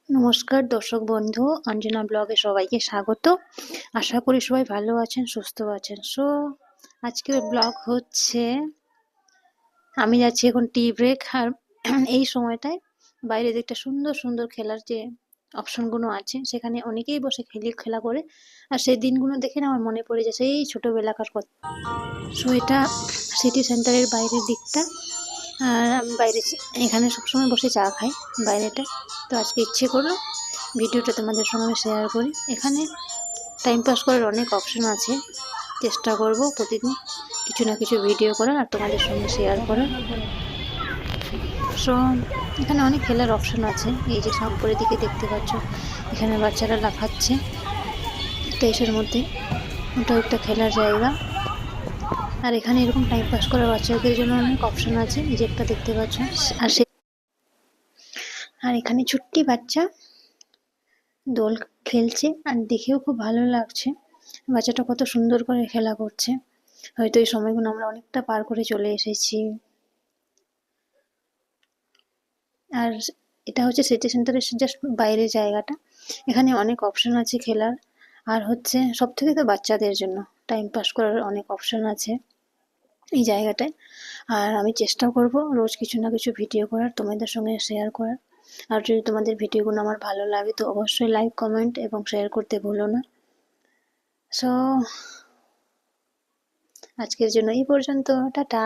নমস্কার দর্শক বন্ধু, অঞ্জনা ব্লগে সবাইকে স্বাগত। আশা করি সবাই ভালো আছেন, সুস্থ আছেন। আজকের ব্লগ হচ্ছে আমি যাচ্ছি এখন টি ব্রেক। আর এই সময়টায় বাইরে দিকটা সুন্দর সুন্দর খেলার যে অপশনগুলো আছে সেখানে অনেকেই বসে খেলা করে। আর সেই দিনগুলো দেখে না আমার মনে পড়ে যায় সেই ছোটোবেলাকার কথা। এটা সিটি সেন্টারের বাইরের দিকটা। আর আমি বাইরে এখানে সবসময় বসে চা খাই বাইরেটায়। তো আজকে ইচ্ছে করলো ভিডিওটা তোমাদের সঙ্গে শেয়ার করি। এখানে টাইম পাস করার অনেক অপশন আছে, চেষ্টা করব প্রতিদিন কিছু না কিছু ভিডিও করার আর তোমাদের সঙ্গে শেয়ার করার। সো এখানে অনেক খেলার অপশন আছে। এই যে সব উপরের দিকে দেখতে পাচ্ছ, এখানে বাচ্চারা লাফাচ্ছে টেসের মধ্যে, ওটা একটা খেলার জায়গা। আর এখানে এরকম টাইম পাস করার বাচ্চাদের জন্য অনেক অপশন আছে, এই যে একটা দেখতে পাচ্ছ। আর এখানে ছোট্টি বাচ্চা দোল খেলছে আর দেখেও খুব ভালো লাগছে। বাচ্চাটা কত সুন্দর করে খেলা করছে। হয়তো এই সময়গুলো আমরা অনেকটা পার করে চলে এসেছি। আর এটা হচ্ছে সিটি সেন্টারের জাস্ট বাইরের জায়গাটা। এখানে অনেক অপশন আছে খেলার। আর হচ্ছে সব থেকে তো বাচ্চাদের জন্য টাইম পাস করার অনেক অপশন আছে এই জায়গাটায়। আর আমি চেষ্টা করব রোজ কিছু না কিছু ভিডিও করার, তোমাদের সঙ্গে শেয়ার করার। আর যদি তোমাদের ভিডিওগুলো আমার ভালো লাগে তো অবশ্যই লাইক, কমেন্ট এবং শেয়ার করতে ভুলো না। সো আজকের জন্য এই পর্যন্ত, টাটা।